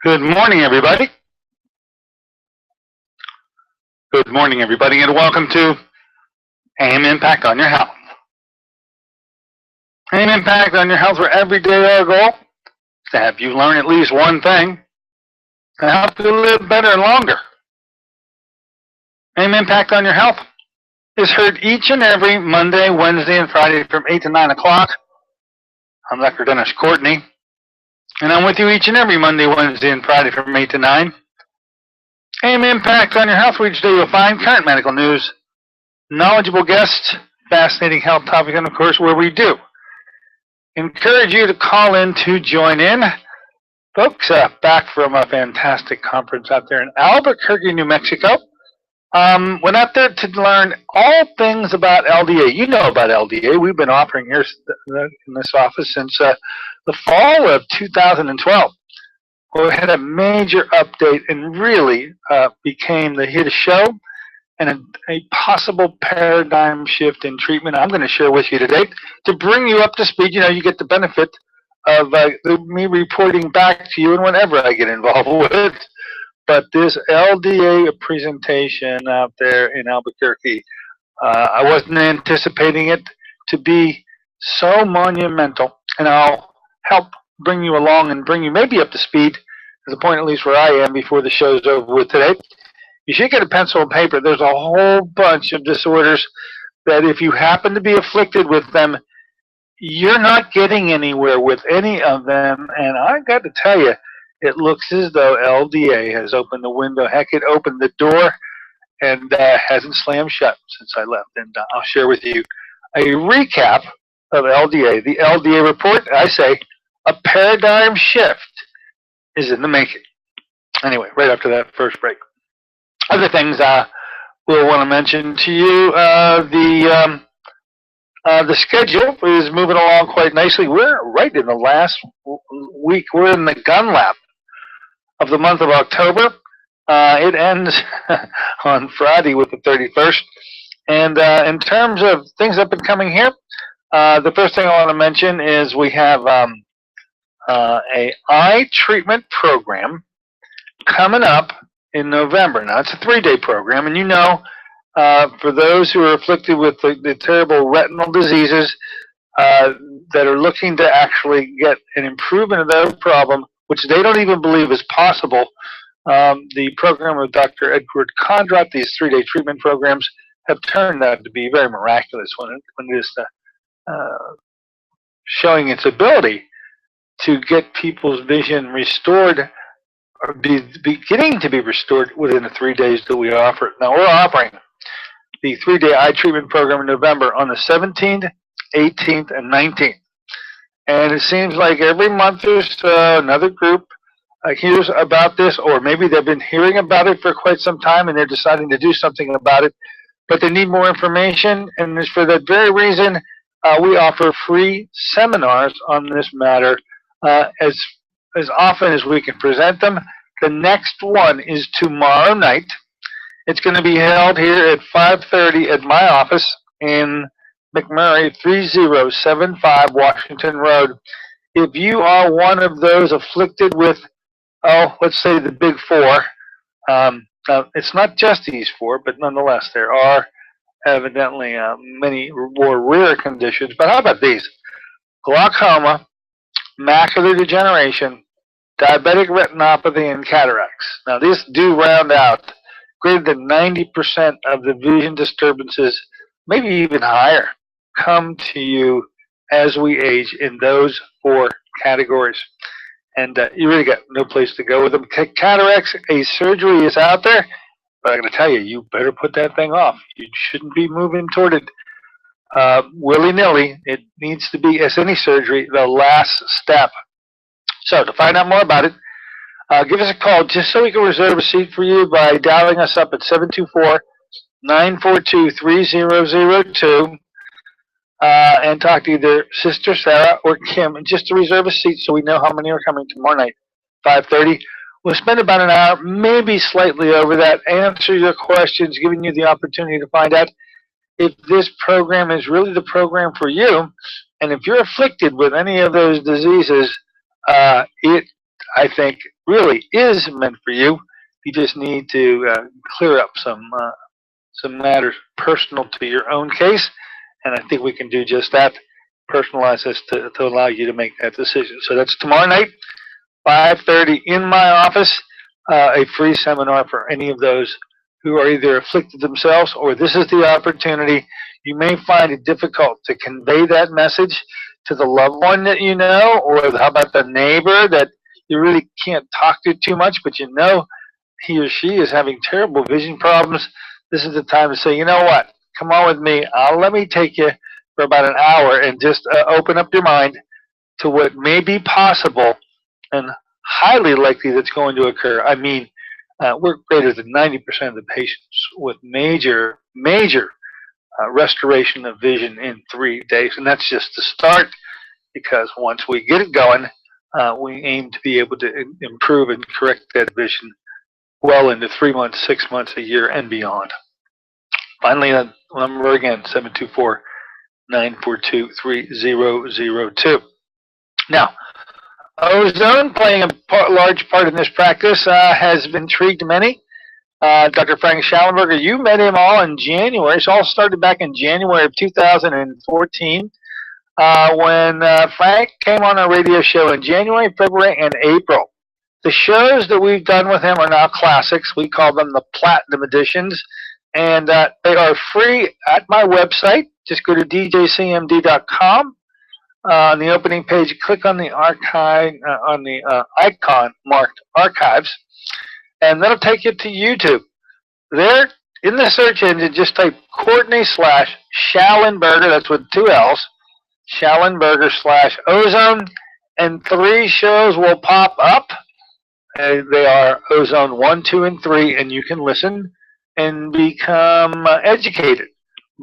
Good morning, everybody. Good morning, everybody, and welcome to AM Impact on Your Health. AM Impact on Your Health, where every day our goal is to have you learn at least one thing to help you live better and longer. AM Impact on Your Health is heard each and every Monday, Wednesday, and Friday from 8 to 9 o'clock. I'm Dr. Dennis Courtney, and I'm with you each and every Monday, Wednesday, and Friday from 8 to 9. AM Impact on Your Health, where each day you'll find current medical news, knowledgeable guests, fascinating health topics, and of course, where we do encourage you to call in to join in. Folks, back from a fantastic conference out there in Albuquerque, New Mexico. Went out there to learn all things about LDA. You know about LDA. We've been offering here in this office since the fall of 2012. We had a major update and really became the hit show and a possible paradigm shift in treatment I'm going to share with you today to bring you up to speed. You know, you get the benefit of me reporting back to you and whenever I get involved with it. But this LDA presentation out there in Albuquerque, I wasn't anticipating it to be so monumental, and I'll help bring you along and bring you maybe up to speed to the point at least where I am before the show's over with today. You should get a pencil and paper. There's a whole bunch of disorders that if you happen to be afflicted with them, you're not getting anywhere with any of them. And I got to tell you, it looks as though LDA has opened the window. Heck, it opened the door and hasn't slammed shut since I left. And I'll share with you a recap of LDA. The LDA report, I say, a paradigm shift is in the making. Anyway, right after that first break. Other things we'll want to mention to you, the schedule is moving along quite nicely. We're right in the last week. We're in the gun lap of the month of October. It ends on Friday with the 31st. And in terms of things that have been coming here, the first thing I want to mention is we have a eye treatment program coming up in November. Now, it's a 3-day program, and you know, for those who are afflicted with the terrible retinal diseases that are looking to actually get an improvement of their problem, which they don't even believe is possible, the program of Dr. Edward Condrot, these 3-day treatment programs, have turned out to be very miraculous when it is showing its ability to get people's vision restored, or beginning to be restored within the 3 days that we offer. Now, we're offering the 3-day eye treatment program in November on the 17th, 18th, and 19th. And it seems like every month there's another group hears about this, or maybe they've been hearing about it for quite some time and they're deciding to do something about it, but they need more information. And it's for that very reason we offer free seminars on this matter as often as we can present them. The next one is tomorrow night. It's going to be held here at 5:30 at my office in McMurray, 3075 Washington Road. If you are one of those afflicted with, let's say the big four, it's not just these four, but nonetheless there are evidently many more rare conditions. But how about these? Glaucoma, macular degeneration, diabetic retinopathy, and cataracts. Now, these do round out greater than 90% of the vision disturbances, maybe even higher, come to you as we age in those 4 categories. And you really got no place to go with them. Cataracts, a surgery is out there, but I'm going to tell you, you better put that thing off. You shouldn't be moving toward it willy-nilly. It needs to be, as any surgery, the last step. So to find out more about it, give us a call just so we can reserve a seat for you by dialing us up at 724-942-3002 and talk to either Sister Sarah or Kim, just to reserve a seat so we know how many are coming tomorrow night, 5:30. We'll spend about an hour, maybe slightly over that, answer your questions, giving you the opportunity to find out if this program is really the program for you. And if you're afflicted with any of those diseases, I think really is meant for you. You just need to clear up some matters personal to your own case, and I think we can do just that. Personalize this to allow you to make that decision. So that's tomorrow night, 5:30 in my office, a free seminar for any of those who are either afflicted themselves or this is the opportunity. You may find it difficult to convey that message to the loved one that you know, or how about the neighbor that you really can't talk to too much, but you know he or she is having terrible vision problems. This is the time to say, you know what, come on with me. Let me take you for about an hour and just open up your mind to what may be possible and highly likely that's going to occur. I mean, we're greater than 90% of the patients with major restoration of vision in 3 days. And that's just the start, because once we get it going, we aim to be able to improve and correct that vision well into 3 months, 6 months, a year, and beyond. Finally, that number again, 724-942-3002. Now, ozone playing a large part in this practice has intrigued many. Dr. Frank Schallenberger, you met him all in January. So all started back in January of 2014 when Frank came on our radio show in January, February, and April. The shows that we've done with him are now classics. We call them the Platinum Editions, and they are free at my website. Just go to djcmd.com. On the opening page, click on the archive icon marked Archives, and that'll take you to YouTube. There, in the search engine, just type Courtney /Schallenberger, that's with 2 L's, Schallenberger /ozone, and 3 shows will pop up. They are Ozone 1, 2, and 3, and you can listen and become educated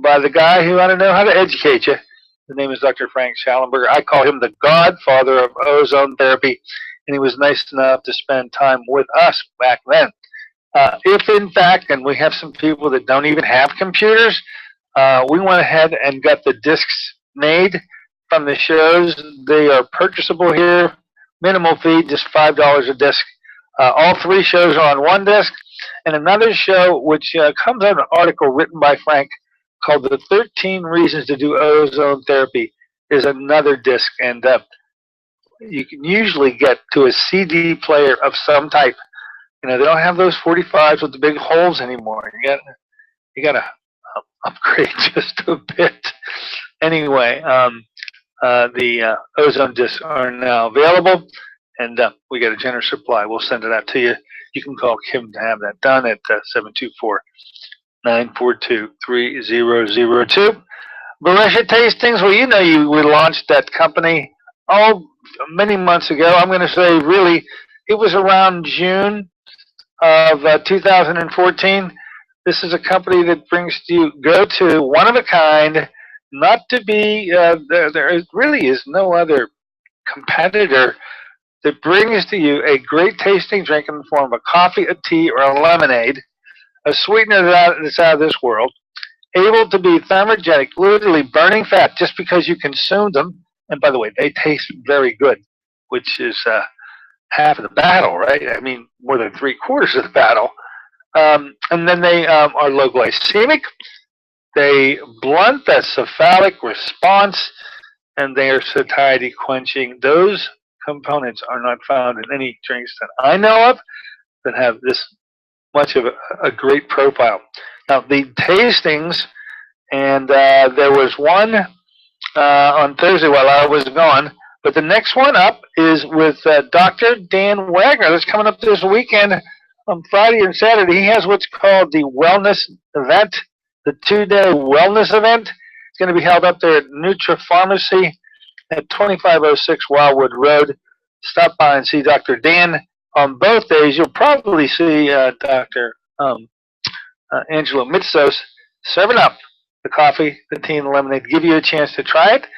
by the guy who ought to know how to educate you. The name is Dr. Frank Schallenberger. I call him the godfather of ozone therapy, and he was nice enough to spend time with us back then. If, in fact, and we have some people that don't even have computers, we went ahead and got the discs made from the shows. They are purchasable here, minimal fee, just $5 a disc. All 3 shows are on 1 disc, and another show which comes out of an article written by Frank called The 13 Reasons to Do Ozone Therapy is another disc, and you can usually get to a CD player of some type. You know, they don't have those 45s with the big holes anymore. You got to upgrade just a bit. Anyway, the ozone discs are now available, and we got a generous supply. We'll send it out to you. You can call Kim to have that done at 724-942-3002. Beresha Tastings, well, you know, we launched that company many months ago. I'm going to say really it was around June of 2014. This is a company that brings you go-to, one-of-a-kind, not to be, there really is no other competitor that brings to you a great tasting drink in the form of a coffee, a tea, or a lemonade, a sweetener that's out of this world, able to be thermogenic, literally burning fat just because you consume them. And by the way, they taste very good, which is half of the battle, right? I mean, more than 3/4 of the battle. And then they are low glycemic. They blunt the cephalic response, and they are satiety quenching. Those components are not found in any drinks that I know of that have this much of a great profile. Now, the tastings, and there was one on Thursday while I was gone, but the next one up is with Dr. Dan Wagner. That's coming up this weekend on Friday and Saturday. He has what's called the Wellness Event, the 2-day Wellness Event. It's going to be held up there at Nutra Pharmacy at 2506 Wildwood Road. Stop by and see Dr. Dan. On both days, you'll probably see Dr. Angelo Mitsos serving up the coffee, the tea, and the lemonade, give you a chance to try it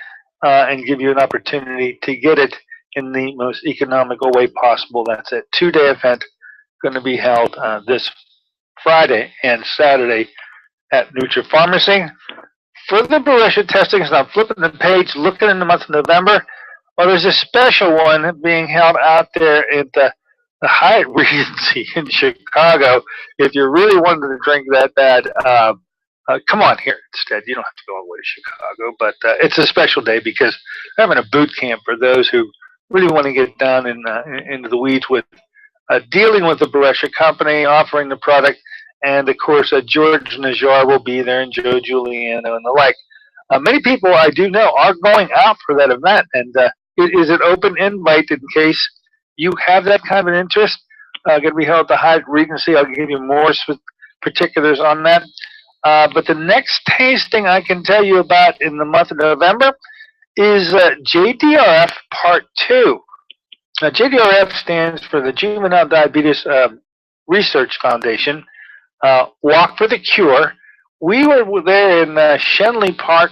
and give you an opportunity to get it in the most economical way possible. That's a 2-day event going to be held this Friday and Saturday at Nutra Pharmacy. For the Beresha testings, now flipping the page, looking in the month of November, Well, there's a special one being held out there at the Hyatt Regency in Chicago. If you really wanted to drink that bad, come on here instead. You don't have to go all the way to Chicago, but it's a special day because we're having a boot camp for those who really want to get down into the weeds with dealing with the Brescia company, offering the product, and of course George Najjar will be there, and Joe Giuliano and the like. Many people I do know are going out for that event, and it is an open invite in case you have that kind of an interest. Going to be held at the Hyatt Regency. I'll give you more particulars on that. But the next tasting I can tell you about in the month of November is JDRF Part 2. Now, JDRF stands for the Juvenile Diabetes Research Foundation. Walk for the Cure. We were there in Shenley Park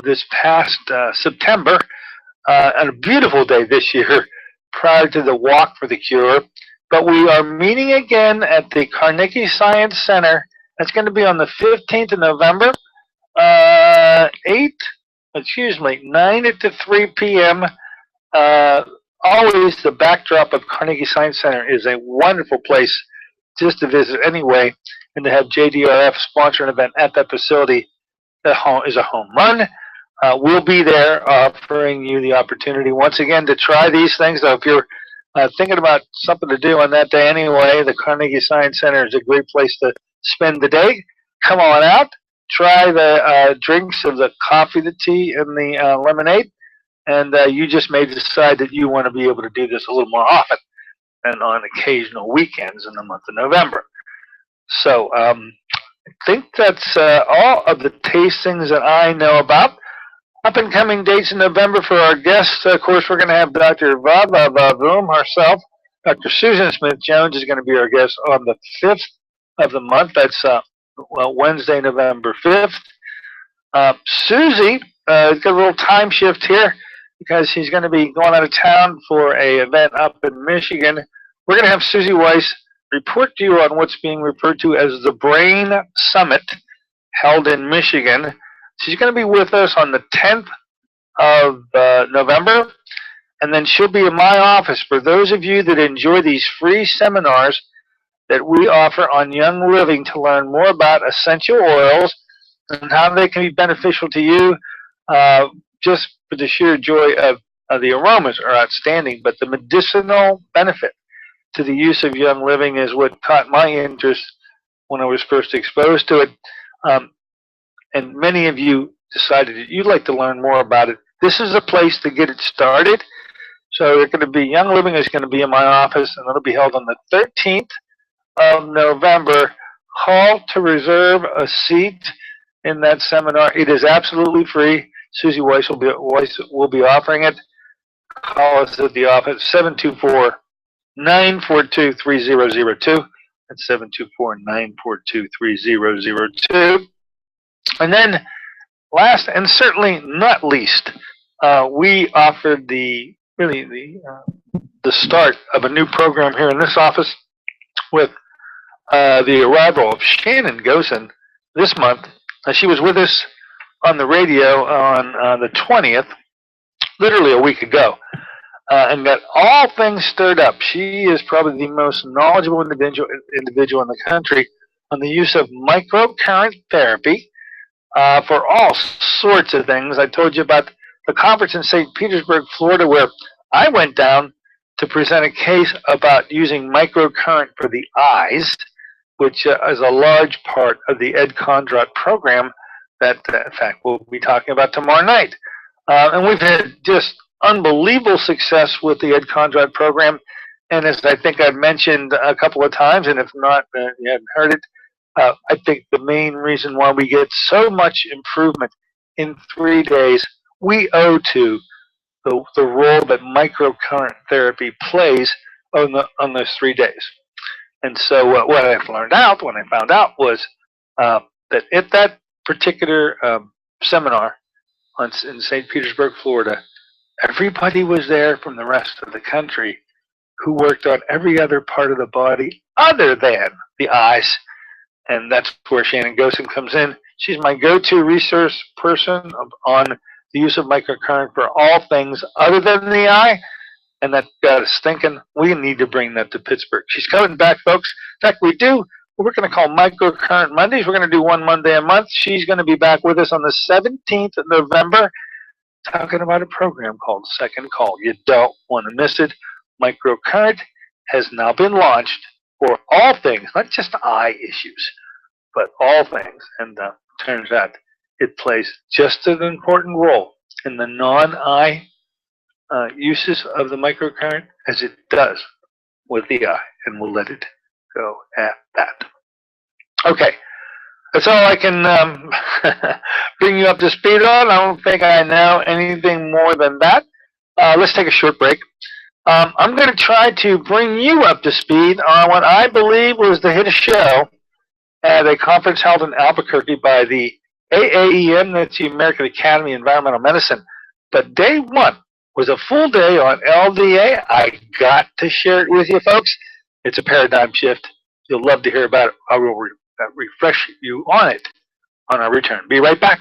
this past September, on a beautiful day this year prior to the Walk for the Cure. But we are meeting again at the Carnegie Science Center. That's going to be on the 15th of November, 9 to 3 p.m. Always the backdrop of Carnegie Science Center is a wonderful place just to visit anyway, and to have JDRF sponsor an event at that facility is a home run. We'll be there offering you the opportunity once again to try these things. So if you're thinking about something to do on that day anyway, the Carnegie Science Center is a great place to spend the day. Come on out, try the drinks of the coffee, the tea, and the lemonade, and you just may decide that you want to be able to do this a little more often and on occasional weekends in the month of November. So I think that's all of the tastings that I know about. Up and coming dates in November for our guests. Of course, we're going to have Dr. Vava Boom herself. Dr. Susan Smith-Jones is going to be our guest on the 5th of the month. That's Wednesday, November 5th. Susie has got a little time shift here because she's going to be going out of town for an event up in Michigan. We're going to have Susie Weiss report to you on what's being referred to as the Brain Summit held in Michigan. She's going to be with us on the 10th of November, and then she'll be in my office. For those of you that enjoy these free seminars that we offer on Young Living to learn more about essential oils and how they can be beneficial to you, just for the sheer joy of the aromas are outstanding, but the medicinal benefit to the use of Young Living is what caught my interest when I was first exposed to it. And many of you decided that you'd like to learn more about it. This is a place to get it started. So they're going to be, Young Living is going to be in my office, and it'll be held on the 13th of November. Call to reserve a seat in that seminar. It is absolutely free. Susie Weiss will be offering it. Call us at the office, 724-942-3002. That's 724-942-3002. And then, last and certainly not least, we offered the start of a new program here in this office with the arrival of Shannon Gosen this month. She was with us on the radio on the 20th, literally a week ago, and got all things stirred up. She is probably the most knowledgeable individual in the country on the use of microcurrent therapy for all sorts of things. I told you about the conference in St. Petersburg, Florida, where I went down to present a case about using microcurrent for the eyes, which is a large part of the Ed Condrat program that, in fact, we'll be talking about tomorrow night. And we've had just unbelievable success with the Ed Condrat program. And as I think I've mentioned a couple of times, and if not, you haven't heard it, I think the main reason why we get so much improvement in 3 days, we owe to the role that microcurrent therapy plays on those 3 days. And so what I found out was that at that particular seminar in St. Petersburg, Florida, everybody was there from the rest of the country who worked on every other part of the body other than the eyes. And that's where Shannon Gosen comes in. She's my go-to resource person on the use of microcurrent for all things other than the eye, and that got us thinking we need to bring that to Pittsburgh. She's coming back, folks. In fact, we do. We're going to call Microcurrent Mondays. We're going to do one Monday a month. She's going to be back with us on the 17th of November talking about a program called Second Call. You don't want to miss it. Microcurrent has now been launched for all things, not just eye issues, but all things. And turns out it plays just an important role in the non-eye uses of the microcurrent as it does with the eye. And we'll let it go at that. Okay, that's all I can bring you up to speed on. I don't think I know anything more than that. Let's take a short break. I'm going to try to bring you up to speed on what I believe was the hit show at a conference held in Albuquerque by the AAEM, that's the American Academy of Environmental Medicine. But day one was a full day on LDA. I got to share it with you, folks. It's a paradigm shift. You'll love to hear about it. I will refresh you on it on our return. Be right back.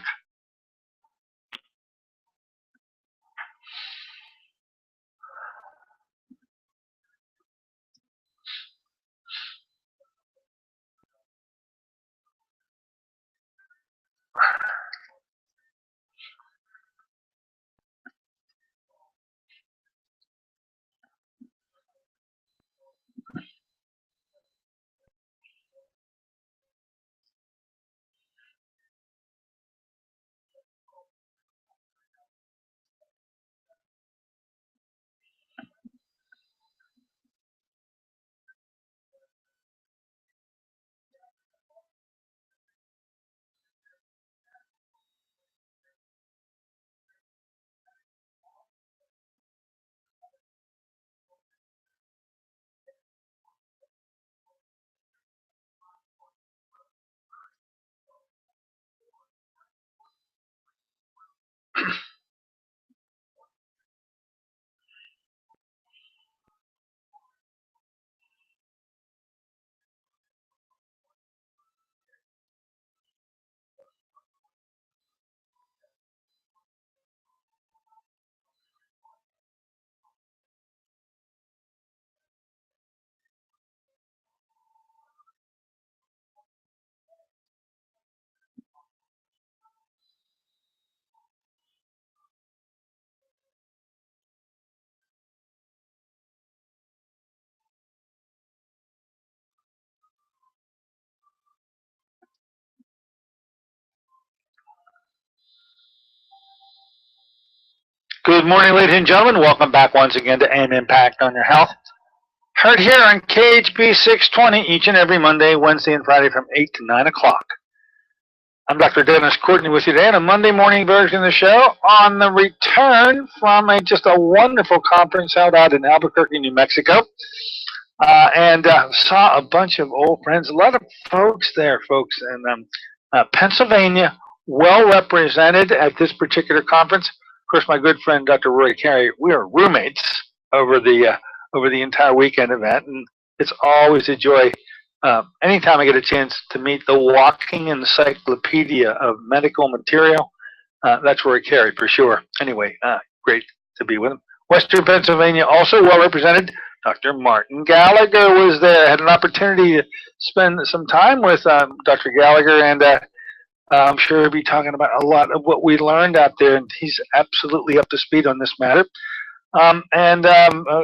Good morning, ladies and gentlemen. Welcome back once again to An Impact on Your Health. Heard here on KHB 620 each and every Monday, Wednesday, and Friday from 8 to 9 o'clock. I'm Dr. Dennis Courtney with you today on a Monday morning version of the show on the return from just a wonderful conference held out in Albuquerque, New Mexico. And saw a bunch of old friends, a lot of folks there, folks in Pennsylvania, well represented at this particular conference. Of course, my good friend Dr. Roy Carey, we are roommates over the entire weekend event, and it's always a joy anytime I get a chance to meet the walking encyclopedia of medical material. That's Roy Carey for sure. Anyway, great to be with him. Western Pennsylvania also well represented. Dr. Martin Gallagher was there. I had an opportunity to spend some time with Dr. Gallagher, and I'm sure he'll be talking about a lot of what we learned out there, and he's absolutely up to speed on this matter. And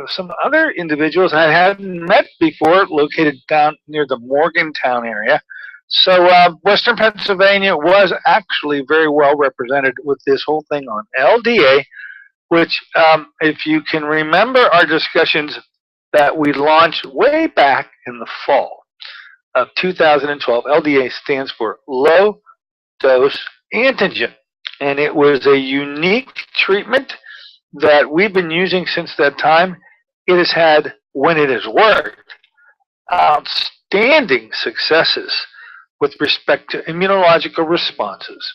some other individuals I hadn't met before, located down near the Morgantown area. So Western Pennsylvania was actually very well represented with this whole thing on LDA, which, if you can remember our discussions that we launched way back in the fall of 2012, LDA stands for Low Dose Antigen, and it was a unique treatment that we've been using since that time. It has had, when it has worked, outstanding successes with respect to immunological responses.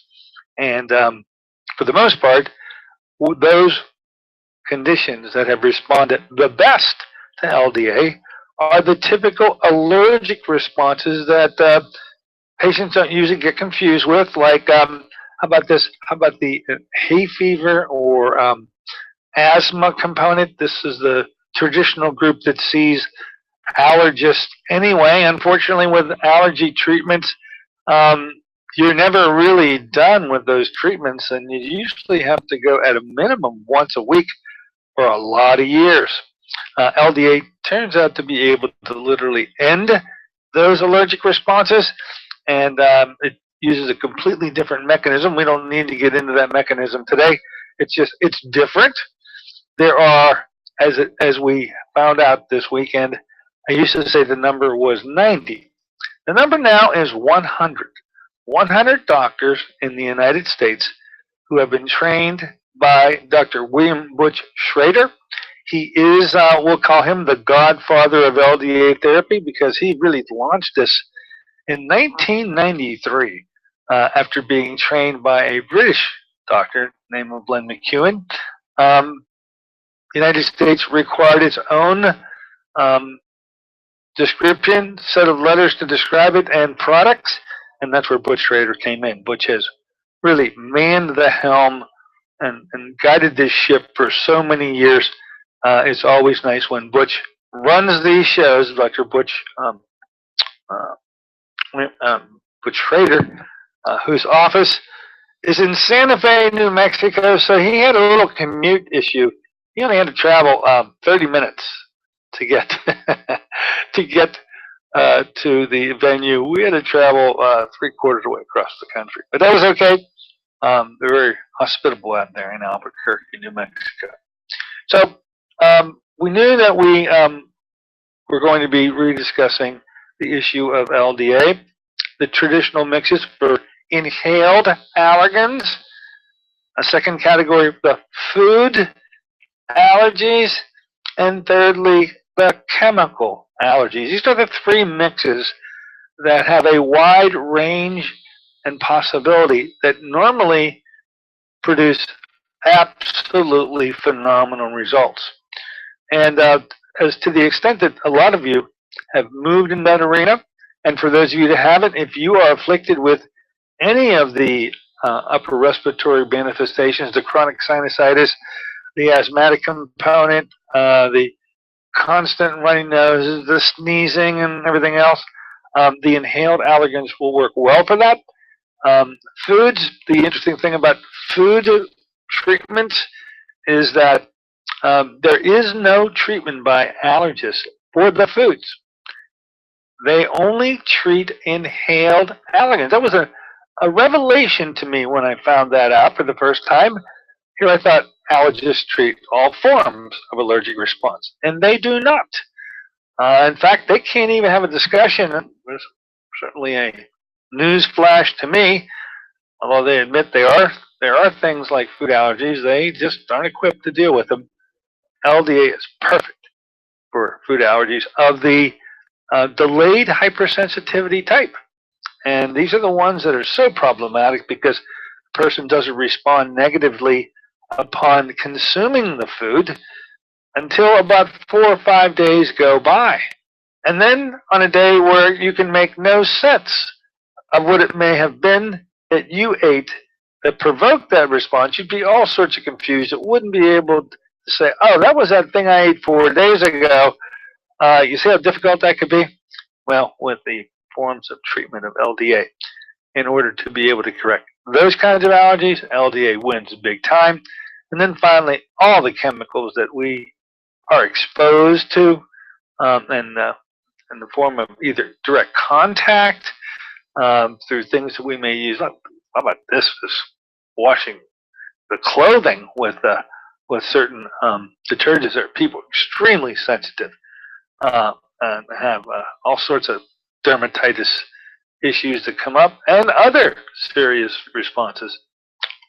And for the most part, those conditions that have responded the best to LDA are the typical allergic responses that patients don't usually get confused with, like How about this? How about the hay fever or asthma component? This is the traditional group that sees allergists anyway. Unfortunately, with allergy treatments, um, you're never really done with those treatments, and you usually have to go at a minimum once a week for a lot of years. LDA turns out to be able to literally end those allergic responses, and it uses a completely different mechanism. We don't need to get into that mechanism today. It's different. There are, as we found out this weekend, I used to say the number was 90. The number now is 100. 100 doctors in the United States who have been trained by Dr. William Butch Schrader. He is, we'll call him the godfather of LDA therapy because he really launched this in 1993 after being trained by a British doctor named Glenn McEwen. The United States required its own description, set of letters to describe it, and products, and that's where Butch Schrader came in. Butch has really manned the helm and guided this ship for so many years. It's always nice when Butch runs these shows, Dr. Butch Schrader, whose office is in Santa Fe, New Mexico, so he had a little commute issue. He only had to travel 30 minutes to get to get to the venue. We had to travel 3/4 away across the country, but that was okay. They're very hospitable out there in Albuquerque, New Mexico. So we knew that we were going to be rediscussing the issue of LDA, the traditional mixes for inhaled allergens, a second category, the food allergies, and thirdly, the chemical allergies. These are the three mixes that have a wide range and possibility that normally produce absolutely phenomenal results. And as to the extent that a lot of you have moved in that arena, and for those of you that haven't, if you are afflicted with any of the upper respiratory manifestations, the chronic sinusitis, the asthmatic component, the constant runny noses, the sneezing, and everything else, the inhaled allergens will work well for that. Foods, the interesting thing about food treatments is that there is no treatment by allergists for the foods. They only treat inhaled allergens. That was a revelation to me when I found that out for the first time. Here I thought allergists treat all forms of allergic response, and they do not. In fact, they can't even have a discussion. There's certainly a news flash to me, although they admit there are things like food allergies. They just aren't equipped to deal with them. LDA is perfect for food allergies of the delayed hypersensitivity type. And these are the ones that are so problematic because the person doesn't respond negatively upon consuming the food until about 4 or 5 days go by. And then on a day where you can make no sense of what it may have been that you ate that provoked that response, you'd be all sorts of confused. It wouldn't be able to say, oh, that was that thing I ate 4 days ago. You see how difficult that could be? Well, with the forms of treatment of LDA, in order to be able to correct those kinds of allergies, LDA wins big time. And then finally, all the chemicals that we are exposed to in the form of either direct contact through things that we may use. How about this? Just washing the clothing with certain detergents that people are extremely sensitive and have all sorts of dermatitis issues that come up, and other serious responses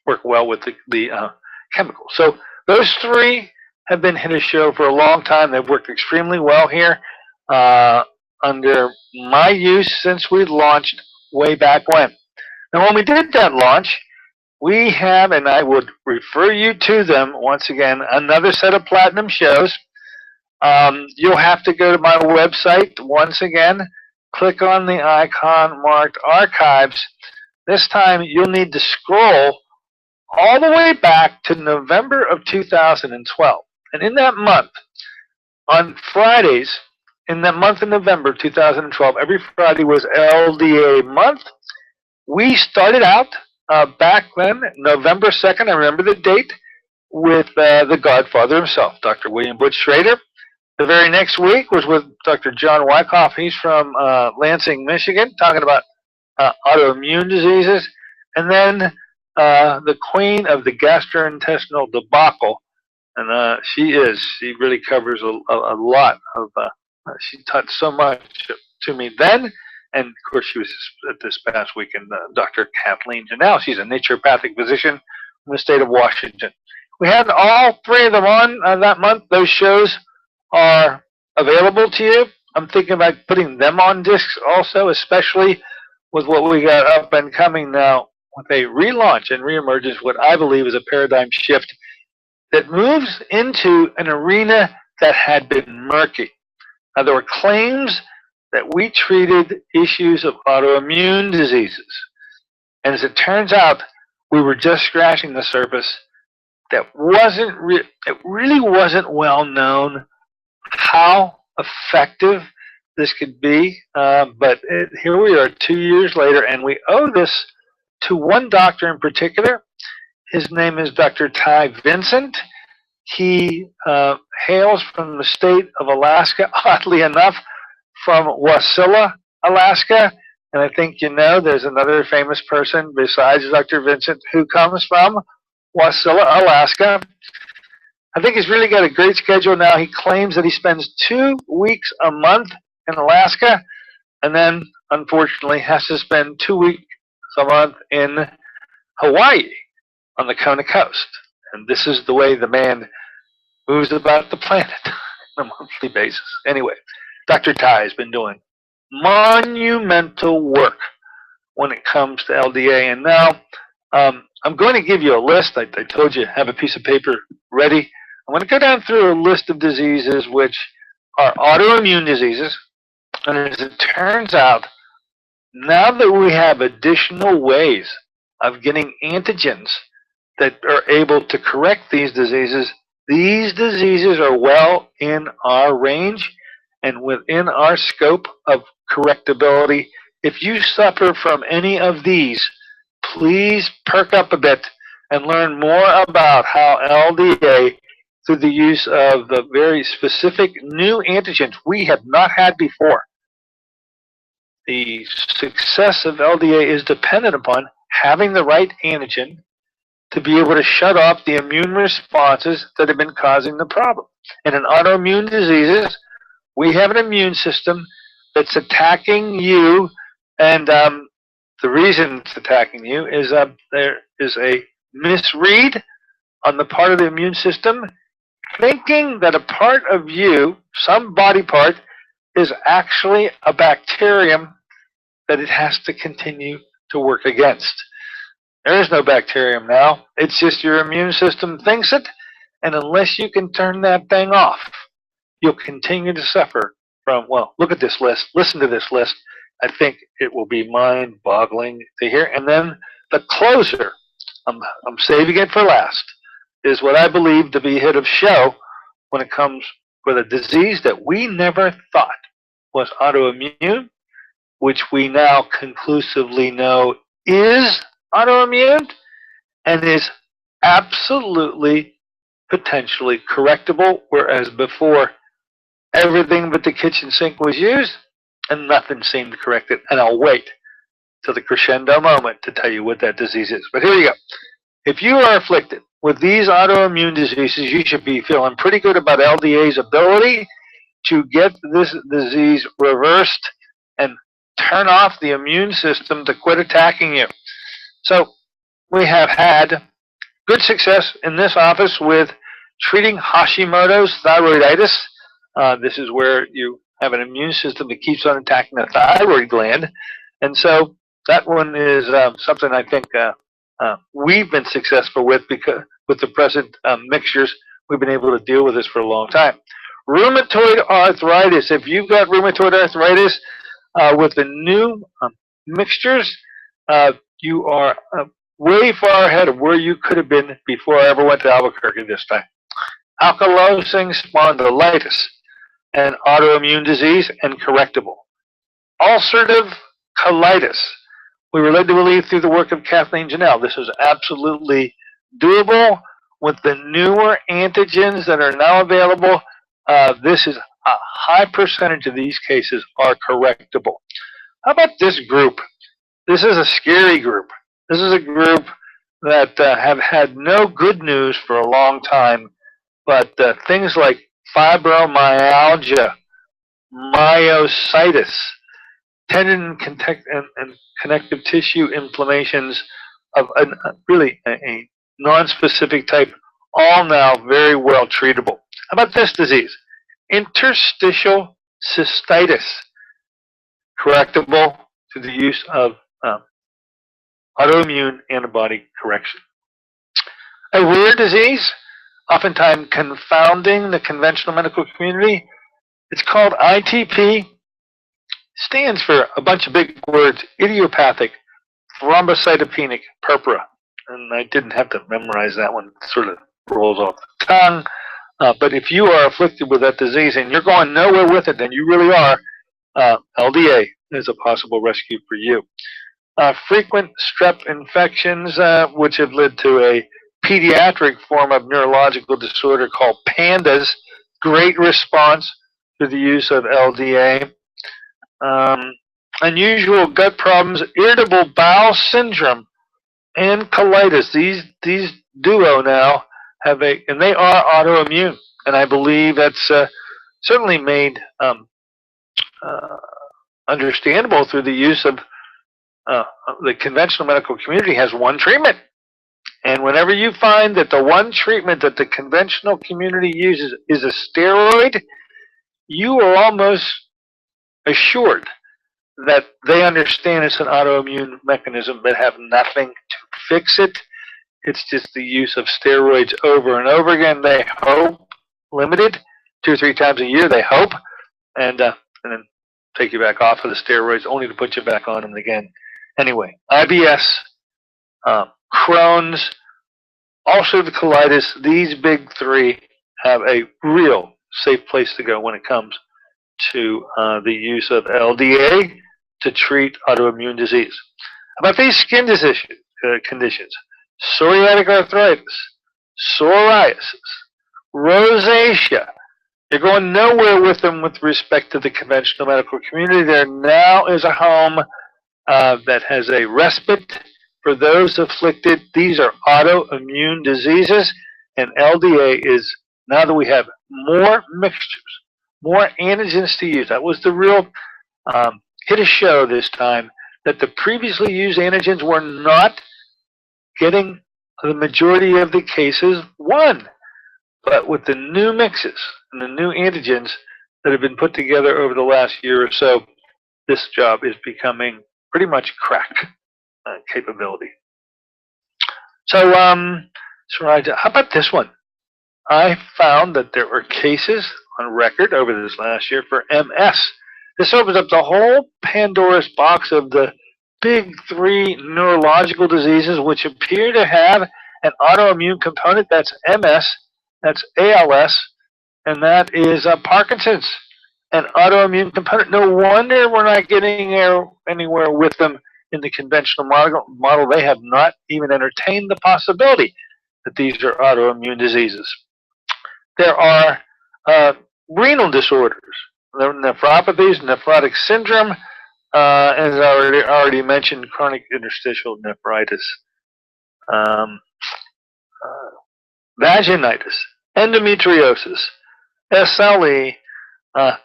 work well with the chemicals. So those three have been hit a show for a long time. They've worked extremely well here under my use since we launched way back when. Now, when we did that launch, we have, and I would refer you to them once again, another set of platinum shows. You'll have to go to my website once again, click on the icon marked archives, This time you'll need to scroll all the way back to November of 2012. And in that month, on Fridays, in that month of November 2012, every Friday was LDA month. We started out back then, November 2nd, I remember the date, with the Godfather himself, Dr. William Butch Schrader. The very next week was with Dr. John Wyckoff. He's from Lansing, Michigan, talking about autoimmune diseases. And then the queen of the gastrointestinal debacle, and she really covers a lot of, she taught so much to me then. And of course, she was this past weekend, Dr. Kathleen Janelle. She's a naturopathic physician from the state of Washington. We had all three of them on that month. Those shows are available to you. I'm thinking about putting them on discs also, especially with what we got up and coming now with a relaunch and reemergence, what I believe is a paradigm shift that moves into an arena that had been murky. Now, there were claims that we treated issues of autoimmune diseases. And as it turns out, we were just scratching the surface. It really wasn't well known how effective this could be. But here we are 2 years later, and we owe this to one doctor in particular. His name is Dr. Ty Vincent. He hails from the state of Alaska, oddly enough, from Wasilla, Alaska. And I think you know there's another famous person besides Dr. Vincent who comes from Wasilla, Alaska. I think he's really got a great schedule now. He claims that he spends 2 weeks a month in Alaska, and then, unfortunately, has to spend 2 weeks a month in Hawaii on the Kona coast. And this is the way the man moves about the planet on a monthly basis. Anyway, Dr. Ty has been doing monumental work when it comes to LDA. And now I'm going to give you a list. I told you, have a piece of paper ready. I'm going to go down through a list of diseases which are autoimmune diseases. And as it turns out, now that we have additional ways of getting antigens that are able to correct these diseases are well in our range and within our scope of correctability. If you suffer from any of these, please perk up a bit and learn more about how LDA, through the use of the very specific new antigens we have not had before. The success of LDA is dependent upon having the right antigen to be able to shut off the immune responses that have been causing the problem. And in autoimmune diseases, we have an immune system that's attacking you, and the reason it's attacking you is there is a misread on the part of the immune system, thinking that a part of you, some body part, is actually a bacterium that it has to continue to work against. There is no bacterium now. It's just your immune system thinks it, and unless you can turn that thing off, you'll continue to suffer from, well, look at this list. Listen to this list. I think it will be mind-boggling to hear. And then the closer, I'm saving it for last, is what I believe to be hit of show when it comes with a disease that we never thought was autoimmune, which we now conclusively know is autoimmune and is absolutely potentially correctable, whereas before everything but the kitchen sink was used and nothing seemed to correct it. And I'll wait till the crescendo moment to tell you what that disease is. But here you go. If you are afflicted with these autoimmune diseases, you should be feeling pretty good about LDA's ability to get this disease reversed and turn off the immune system to quit attacking you. So we have had good success in this office with treating Hashimoto's thyroiditis. This is where you have an immune system that keeps on attacking the thyroid gland. And so that one is something I think we've been successful with, because with the present mixtures, we've been able to deal with this for a long time. Rheumatoid arthritis. If you've got rheumatoid arthritis with the new mixtures, You are way far ahead of where you could have been before I ever went to Albuquerque this time. Ankylosing spondylitis, an autoimmune disease and correctable. Ulcerative colitis. We were led to believe through the work of Kathleen Janelle this is absolutely doable with the newer antigens that are now available. This is a high percentage of these cases are correctable. How about this group? This is a scary group. This is a group that have had no good news for a long time, but things like fibromyalgia, myositis, tendon and connective tissue inflammations of really a non-specific type, all now very well treatable. How about this disease? Interstitial cystitis, correctable through the use of autoimmune antibody correction. A rare disease, oftentimes confounding the conventional medical community. It's called ITP. Stands for a bunch of big words: idiopathic thrombocytopenic purpura. And I didn't have to memorize that one. It sort of rolls off the tongue. But if you are afflicted with that disease and you're going nowhere with it, then you really are, LDA is a possible rescue for you. Frequent strep infections, which have led to a pediatric form of neurological disorder called PANDAS. Great response to the use of LDA. Unusual gut problems, irritable bowel syndrome, and colitis. These duo now have and they are autoimmune, and I believe that's certainly made understandable through the use of the conventional medical community has one treatment. And whenever you find that the one treatment that the conventional community uses is a steroid, you are almost assured that they understand it's an autoimmune mechanism but have nothing to fix it. It's just the use of steroids over and over again. They hope, limited, 2 or 3 times a year, they hope, and then take you back off of the steroids only to put you back on them again. Anyway, IBS, Crohn's, ulcerative colitis, these big 3 have a real safe place to go when it comes to the use of LDA to treat autoimmune disease. How about these skin conditions? Psoriatic arthritis, psoriasis, rosacea. You're going nowhere with them with respect to the conventional medical community. There now is a home that has a respite for those afflicted. These are autoimmune diseases, and LDA is, now that we have more mixtures, more antigens to use. That was the real hit a show this time, that the previously used antigens were not getting the majority of the cases won. But with the new mixes and the new antigens that have been put together over the last year or so, this job is becoming pretty much crack capability. So, how about this one? I found that there were cases on record over this last year for MS. This opens up the whole Pandora's box of the big 3 neurological diseases which appear to have an autoimmune component. That's MS, that's ALS, and that is Parkinson's, an autoimmune component. No wonder we're not getting anywhere with them in the conventional model. They have not even entertained the possibility that these are autoimmune diseases. There are renal disorders, nephropathies, nephrotic syndrome, as I already mentioned, chronic interstitial nephritis, vaginitis, endometriosis, SLE,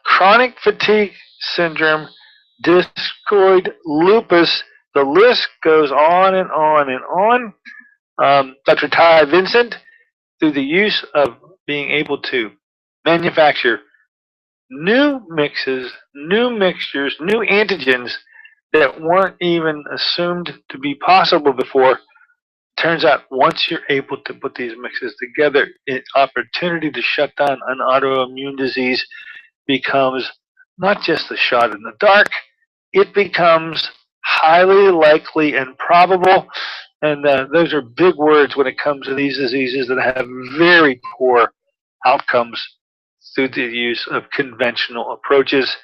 chronic fatigue syndrome, discoid lupus. The list goes on and on and on. Dr. Ty Vincent, through the use of being able to manufacture new mixes, new mixtures, new antigens that weren't even assumed to be possible before. Turns out once you're able to put these mixes together, an opportunity to shut down an autoimmune disease becomes not just a shot in the dark, it becomes highly likely and probable. And those are big words when it comes to these diseases that have very poor outcomes through the use of conventional approaches.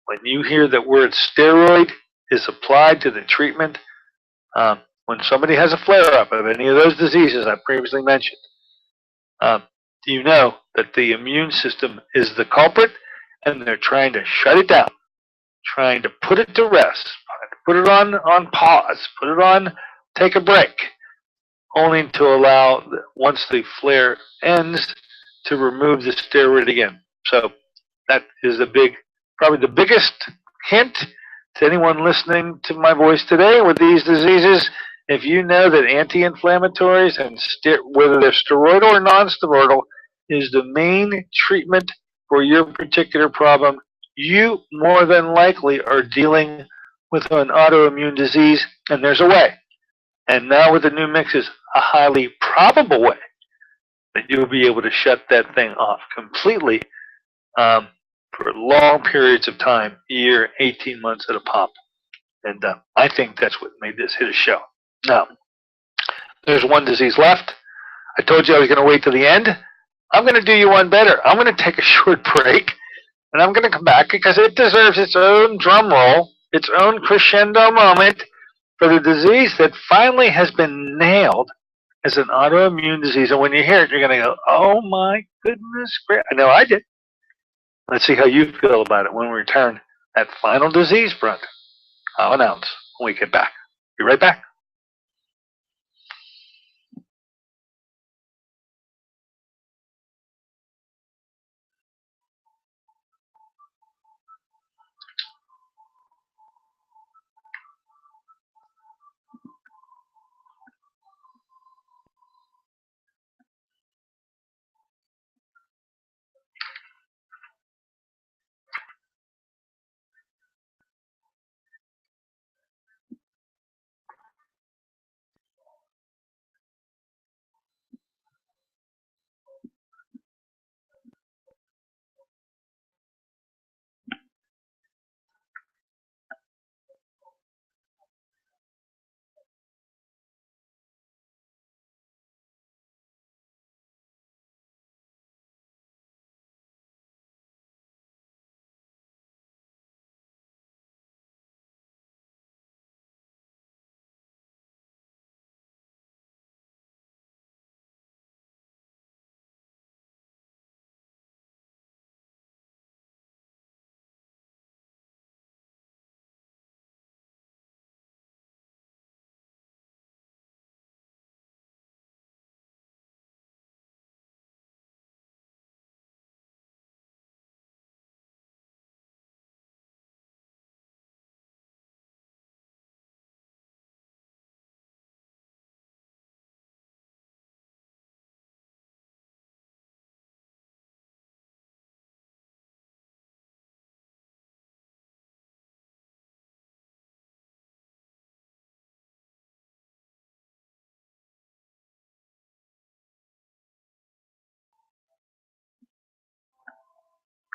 When you hear that word steroid is applied to the treatment, when somebody has a flare-up of any of those diseases I previously mentioned, you know that the immune system is the culprit, and they're trying to shut it down, trying to put it to rest, put it on pause, put it on take a break, only to allow, once the flare ends, to remove the steroid again. So that is probably the biggest hint to anyone listening to my voice today with these diseases. If you know that anti-inflammatories, and whether they're steroidal or non-steroidal, is the main treatment for your particular problem, you more than likely are dealing with an autoimmune disease, and there's a way. And now with the new mixes, a highly probable way that you'll be able to shut that thing off completely for long periods of time, year, 18 months at a pop. And I think that's what made this hit a show. Now, there's one disease left. I told you I was going to wait till the end. I'm going to do you one better. I'm going to take a short break, and I'm going to come back because it deserves its own drum roll, its own crescendo moment for the disease that finally has been nailed as an autoimmune disease. And when you hear it, you're going to go, oh my goodness. I know I did. Let's see how you feel about it when we return. That final disease front, I'll announce when we get back. Be right back.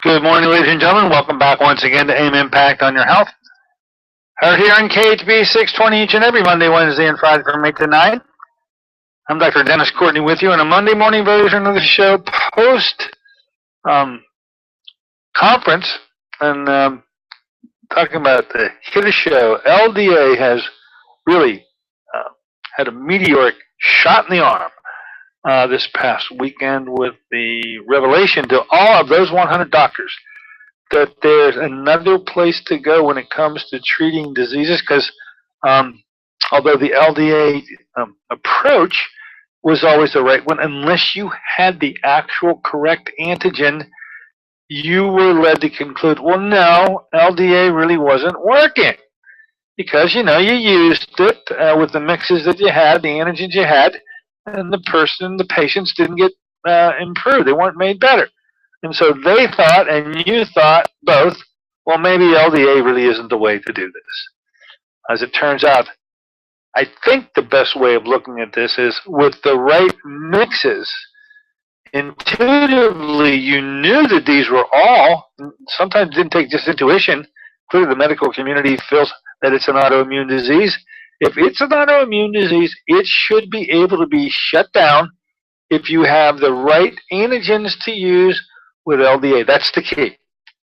Good morning, ladies and gentlemen. Welcome back once again to AIM Impact on Your Health. Heard here on KHB 620 each and every Monday, Wednesday, and Friday from 8 to 9. I'm Dr. Dennis Courtney with you in a Monday morning version of the show post conference, and talking about the hit of show. LDA has really had a meteoric shot in the arm this past weekend with the revelation to all of those 100 doctors that there's another place to go when it comes to treating diseases, because although the LDA approach was always the right one, unless you had the actual correct antigen, you were led to conclude, well, no, LDA really wasn't working, because, you know, you used it with the mixes that you had, the antigens you had, and the patients didn't get improved. They weren't made better. And so they thought, and you thought both, well, maybe LDA really isn't the way to do this. As it turns out, I think the best way of looking at this is with the right mixes. Intuitively, you knew that these were all, sometimes it didn't take just intuition. Clearly, the medical community feels that it's an autoimmune disease. If it's an autoimmune disease, it should be able to be shut down if you have the right antigens to use with LDA. That's the key.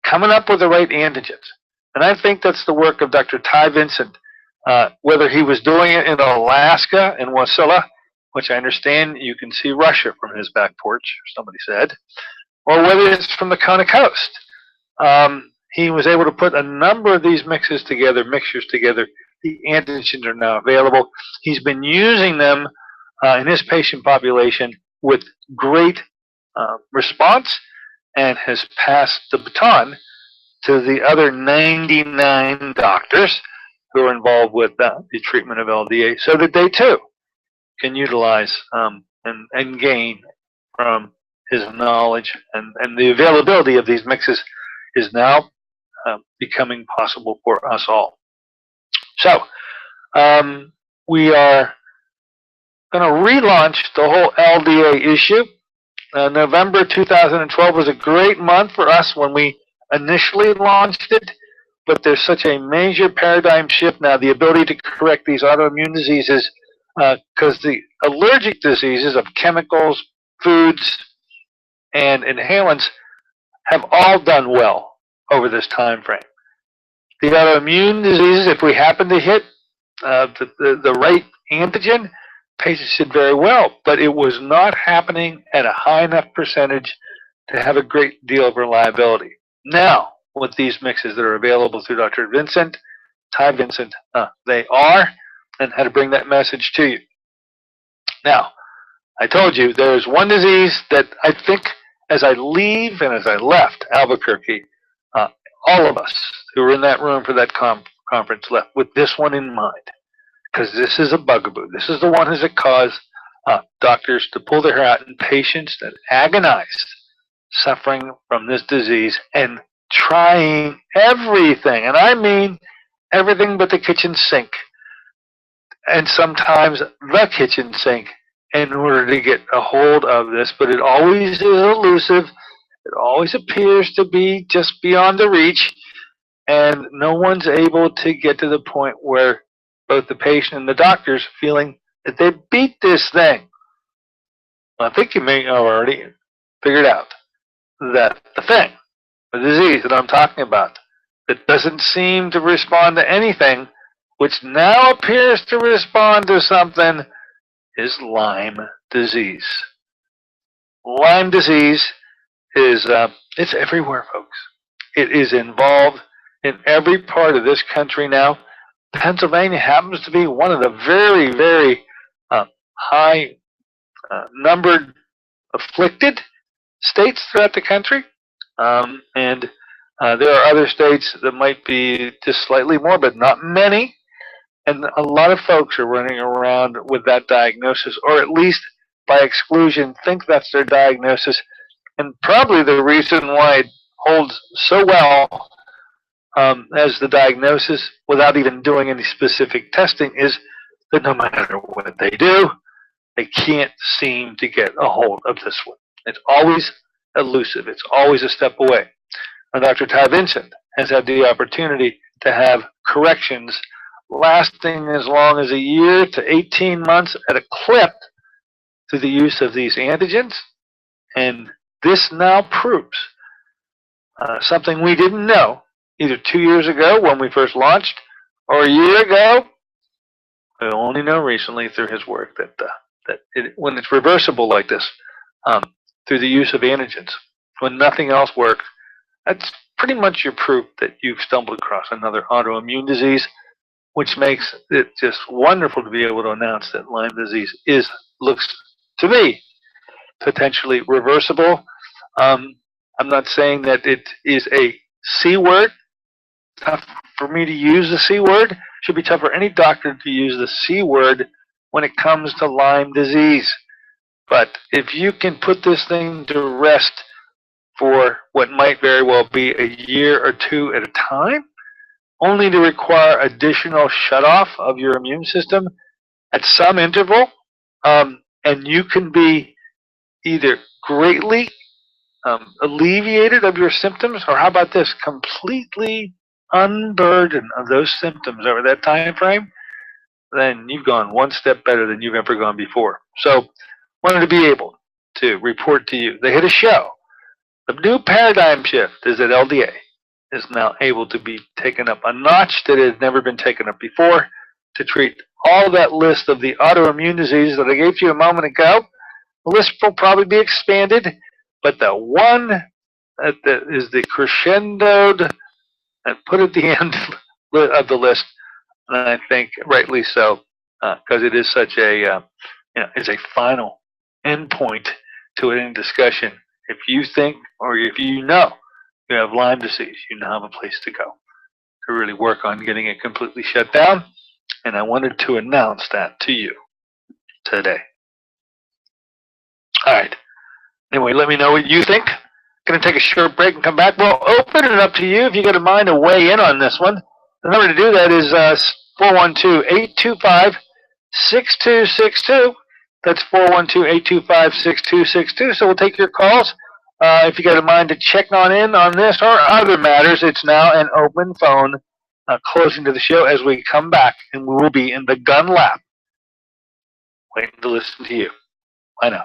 Coming up with the right antigens. And I think that's the work of Dr. Ty Vincent. Whether he was doing it in Alaska, in Wasilla, which I understand you can see Russia from his back porch, somebody said, or whether it's from the Kona coast. He was able to put a number of these mixtures together. The antigens are now available. He's been using them in his patient population with great response, and has passed the baton to the other 99 doctors who are involved with the treatment of LDA, so that they too can utilize and gain from his knowledge, and the availability of these mixes is now becoming possible for us all. So we are going to relaunch the whole LDA issue. November 2012 was a great month for us when we initially launched it, but there's such a major paradigm shift now. The ability to correct these autoimmune diseases, because the allergic diseases of chemicals, foods, and inhalants have all done well over this time frame. The autoimmune diseases, if we happen to hit the right antigen, patients did very well, but it was not happening at a high enough percentage to have a great deal of reliability. Now, with these mixes that are available through Dr. Vincent, Ty Vincent, they are, and how to bring that message to you. Now, I told you there is one disease that I think as I leave and as I left Albuquerque, all of us who were in that room for that conference left with this one in mind, because this is a bugaboo. This is the one that caused doctors to pull their hair out, and patients that agonized suffering from this disease and trying everything, and I mean everything but the kitchen sink, and sometimes the kitchen sink, in order to get a hold of this. But it always is elusive. It always appears to be just beyond the reach, and no one's able to get to the point where both the patient and the doctors feeling that they beat this thing. Well, I think you may have already figured out that the disease that I'm talking about, that doesn't seem to respond to anything, which now appears to respond to something, is Lyme disease. Lyme disease is it's everywhere, folks. It is involved in every part of this country now. Pennsylvania happens to be one of the very, very high numbered afflicted states throughout the country, and there are other states that might be just slightly more, but not many. And a lot of folks are running around with that diagnosis, or at least by exclusion think that's their diagnosis. And probably the reason why it holds so well as the diagnosis without even doing any specific testing is that no matter what they do, they can't seem to get a hold of this one. It's always elusive. It's always a step away. Now, Dr. Ty Vincent has had the opportunity to have corrections lasting as long as a year to 18 months at a clip through the use of these antigens. And this now proves something we didn't know either 2 years ago when we first launched, or a year ago. We only know recently through his work that when it's reversible like this, through the use of antigens, when nothing else worked, that's pretty much your proof that you've stumbled across another autoimmune disease, which makes it just wonderful to be able to announce that Lyme disease looks to me potentially reversible. I'm not saying that it is a C word. It's tough for me to use the C word. It should be tough for any doctor to use the C word when it comes to Lyme disease. But if you can put this thing to rest for what might very well be a year or two at a time, only to require additional shutoff of your immune system at some interval, and you can be either greatly alleviated of your symptoms, or how about this, completely unburden of those symptoms over that time frame, then you've gone one step better than you've ever gone before. So, wanted to be able to report to you. They hit a show. The new paradigm shift is that LDA is now able to be taken up a notch that had never been taken up before to treat all that list of the autoimmune diseases that I gave to you a moment ago. The list will probably be expanded, but the one that is the crescendoed and put at the end of the list, and I think rightly so, because it is such a, it's a final endpoint to any discussion. If you think or if you know you have Lyme disease, you now have a place to go to really work on getting it completely shut down. And I wanted to announce that to you today. All right. Anyway, let me know what you think. Going to take a short break and come back. We'll open it up to you if you got a mind to weigh in on this one. The number to do that is 412-825-6262. That's 412-825-6262. So we'll take your calls. If you got a mind to check on in on this or other matters, it's now an open phone closing to the show as we come back, and we will be in the gun lab waiting to listen to you. I know.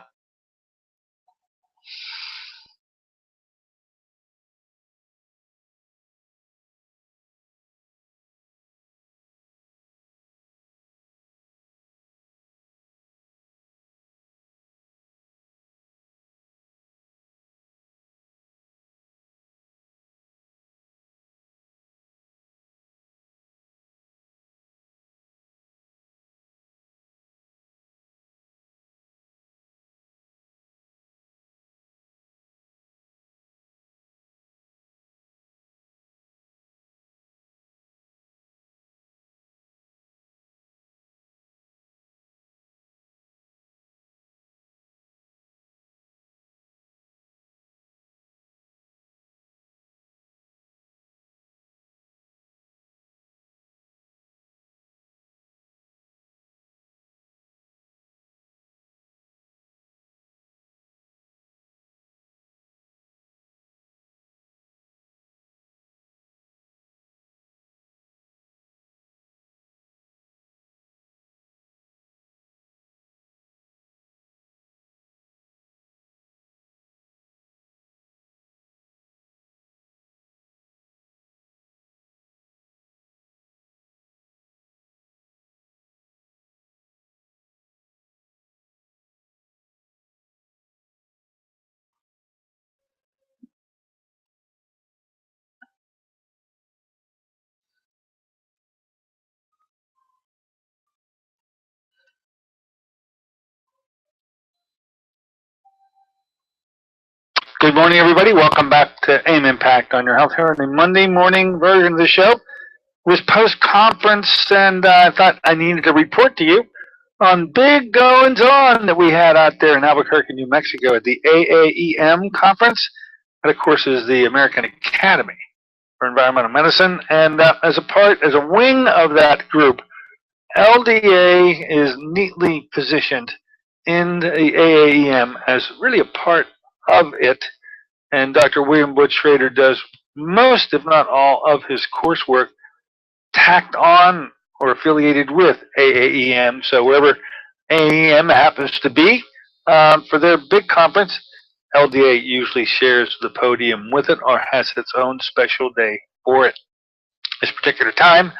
Good morning, everybody. Welcome back to AIM Impact on Your Health here on the Monday morning version of the show. It was post-conference, and I thought I needed to report to you on big goings-on that we had out there in Albuquerque, New Mexico at the AAEM conference. That, of course, is the American Academy for Environmental Medicine. And as a wing of that group, LDA is neatly positioned in the AAEM as really a part of it, and Dr. William Butch Schrader does most, if not all, of his coursework tacked on or affiliated with AAEM. So wherever AAEM happens to be for their big conference, LDA usually shares the podium with it or has its own special day for it. This particular time,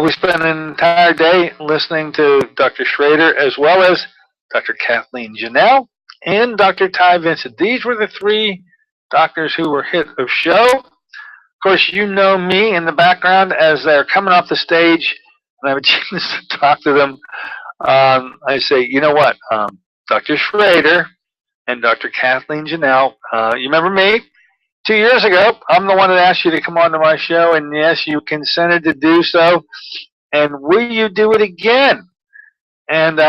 we spent an entire day listening to Dr. Schrader as well as Dr. Kathleen Janelle and Dr. Ty Vincent. These were the three doctors who were hit of show. Of course, you know me in the background as they're coming off the stage, and I have a chance to talk to them. I say, you know what, Dr. Schrader and Dr. Kathleen Janelle, you remember me? 2 years ago, I'm the one that asked you to come on to my show, and yes, you consented to do so. And will you do it again? And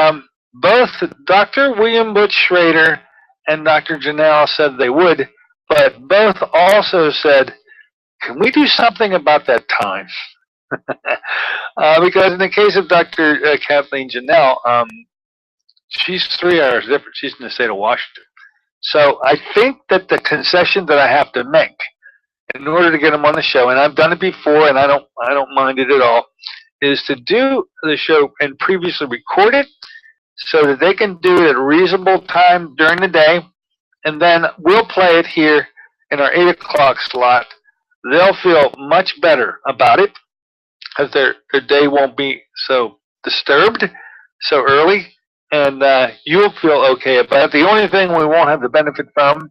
both Dr. William Butch Schrader and Dr. Janelle said they would, but both also said, can we do something about that time? Because in the case of Dr. Kathleen Janelle, she's 3 hours different. She's in the state of Washington. So I think that the concession that I have to make in order to get them on the show, and I've done it before, and I don't mind it at all, is to do the show and previously record it so that they can do it at a reasonable time during the day, and then we'll play it here in our 8 o'clock slot. They'll feel much better about it because their day won't be so disturbed so early, and you'll feel okay about it. The only thing we won't have the benefit from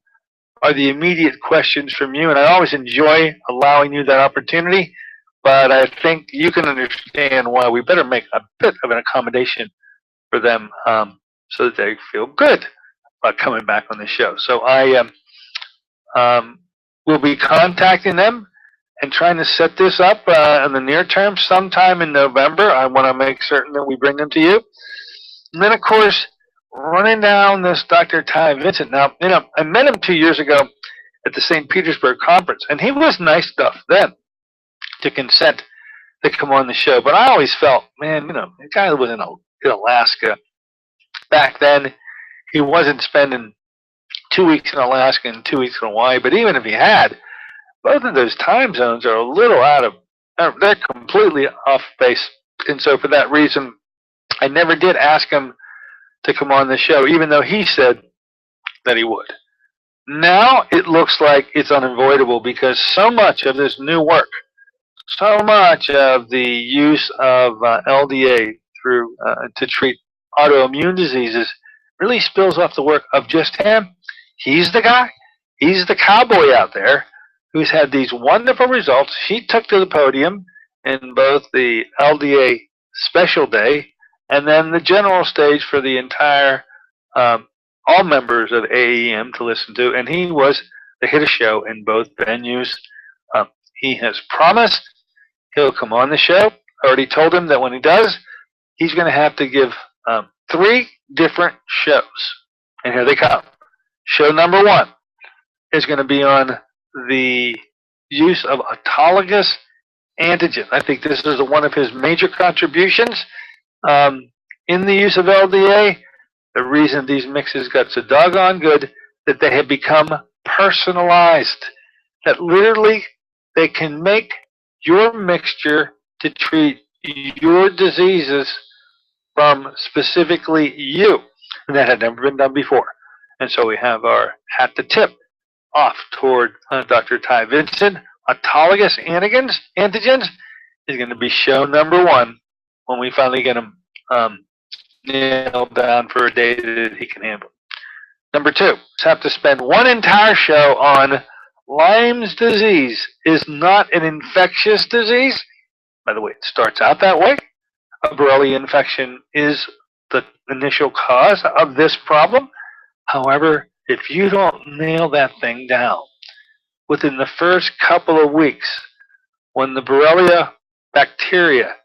are the immediate questions from you, and I always enjoy allowing you that opportunity, but I think you can understand why we better make a bit of an accommodation for them so that they feel good about coming back on the show. So I will be contacting them and trying to set this up in the near term sometime in November. I want to make certain that we bring them to you. And then, of course, running down this Dr. Ty Vincent. Now, I met him 2 years ago at the St. Petersburg conference, and he was nice enough then to consent to come on the show. But I always felt, man, the guy was in Alaska. Back then, he wasn't spending 2 weeks in Alaska and 2 weeks in Hawaii. But even if he had, both of those time zones are a little they're completely off base. And so for that reason, I never did ask him to come on the show, even though he said that he would. Now it looks like it's unavoidable because so much of this new work, so much of the use of LDA to treat autoimmune diseases really spills off the work of just him. He's the guy. He's the cowboy out there who's had these wonderful results. He took to the podium in both the LDA special day and then the general stage for the entire, all members of AEM to listen to, and he was the hit of show in both venues. He has promised he'll come on the show. I already told him that when he does, he's going to have to give 3 different shows. And here they come. Show number 1 is going to be on the use of autologous antigen. I think this is one of his major contributions in the use of LDA. The reason these mixes got so doggone good that they have become personalized. That literally they can make your mixture to treat your diseases from specifically you. And that had never been done before. And so we have our hat to tip off toward Dr. Ty Vincent. Autologous antigens is going to be show number 1 when we finally get him nailed down for a day that he can handle. Number 2, let's have to spend one entire show on Lyme's disease is not an infectious disease. By the way, it starts out that way. A Borrelia infection is the initial cause of this problem. However, if you don't nail that thing down within the first couple of weeks, when the Borrelia bacteria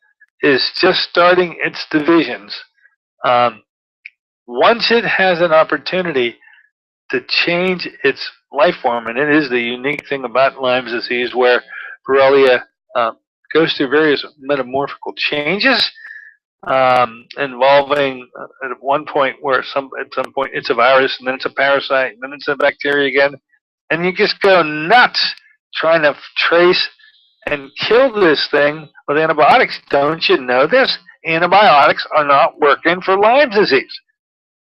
is just starting its divisions, once it has an opportunity to change its life form, and it is the unique thing about Lyme's disease where Borrelia goes through various metamorphical changes, involving at one point where at some point it's a virus, and then it's a parasite, and then it's a bacteria again, and you just go nuts trying to trace and kill this thing with antibiotics. Don't you know this? Antibiotics are not working for Lyme disease.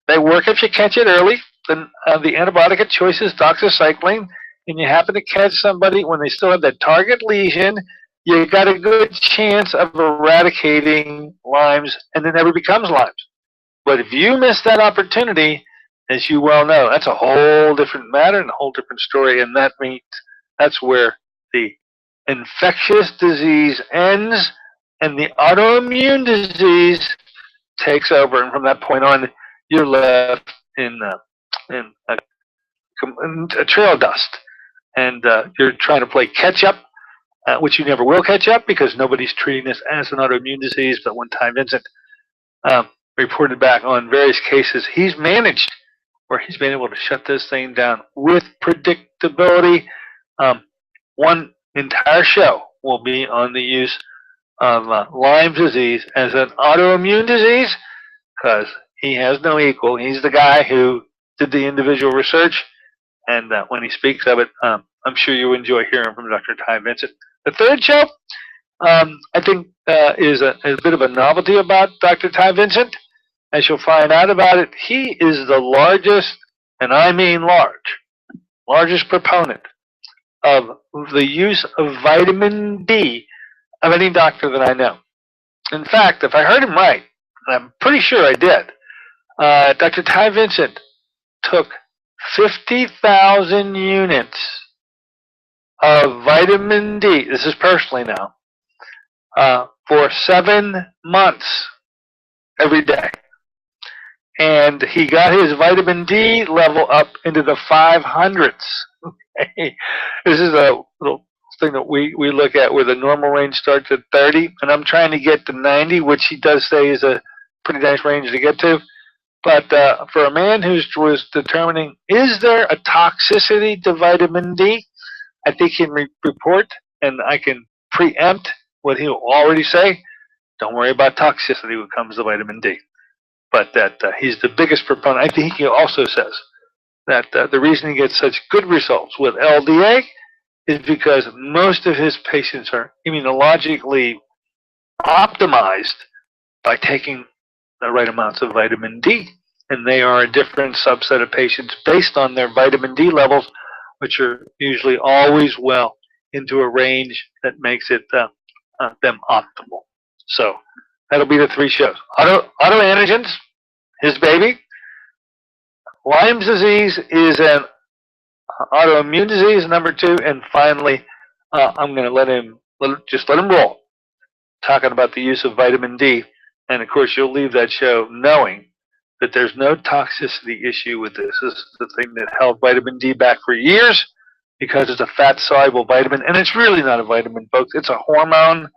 They work if you catch it early. Then the antibiotic of choice is doxycycline, and you happen to catch somebody when they still have that target lesion, you got a good chance of eradicating Lyme's, and it never becomes Lyme's. But if you miss that opportunity, as you well know, that's a whole different matter and a whole different story, and that means that's where the infectious disease ends and the autoimmune disease takes over, and from that point on, you're left in a trail of dust, and you're trying to play catch up, which you never will catch up because nobody's treating this as an autoimmune disease. But when Ty Vincent reported back on various cases he's managed where he's been able to shut this thing down with predictability, one entire show will be on the use of Lyme disease as an autoimmune disease because he has no equal. He's the guy who did the individual research And when he speaks of it, I'm sure you enjoy hearing from Dr. Ty Vincent. The third show, I think, is a bit of a novelty about Dr. Ty Vincent. As you'll find out about it, he is the largest, and I mean largest proponent of the use of vitamin D of any doctor that I know. In fact, if I heard him right, and I'm pretty sure I did, Dr. Ty Vincent took 50,000 units of vitamin D, this is personally now, for 7 months every day. And he got his vitamin D level up into the 500s. Okay. This is a little thing that we look at where the normal range starts at 30, and I'm trying to get to 90, which he does say is a pretty nice range to get to. But for a man who was determining, is there a toxicity to vitamin D, I think he can report, and I can preempt what he'll already say. Don't worry about toxicity when it comes to vitamin D. But that he's the biggest proponent. I think he also says that the reason he gets such good results with LDA is because most of his patients are immunologically optimized by taking the right amounts of vitamin D. And they are a different subset of patients based on their vitamin D levels, which are usually always well into a range that makes it them optimal. So that'll be the 3 shows. Autoantigens, his baby. Lyme's disease is an autoimmune disease, number 2. And finally, I'm going to let him roll, talking about the use of vitamin D. And of course, you'll leave that show knowing that there's no toxicity issue with this. This is the thing that held vitamin D back for years because it's a fat-soluble vitamin. And it's really not a vitamin, folks. It's a hormone.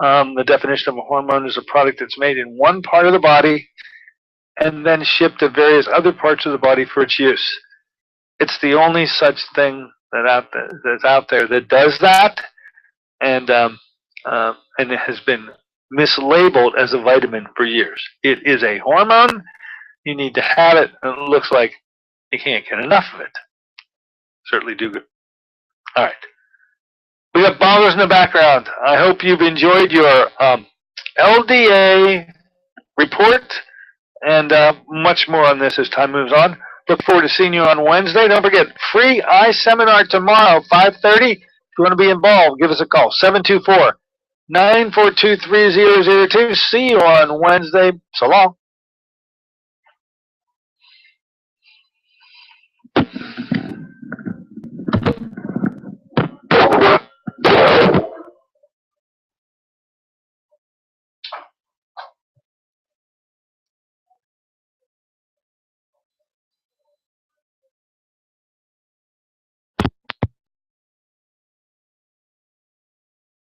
The definition of a hormone is a product that's made in one part of the body and then shipped to various other parts of the body for its use. It's the only such thing that's out there that does that, and it has been mislabeled as a vitamin for years. It is a hormone. You need to have it, and it looks like you can't get enough of it. Certainly do good. All right. We got bongos in the background. I hope you've enjoyed your LDA report, and much more on this as time moves on. Look forward to seeing you on Wednesday. Don't forget, free eye seminar tomorrow, 5:30. If you want to be involved, give us a call, 724-942-3002. See you on Wednesday. So long.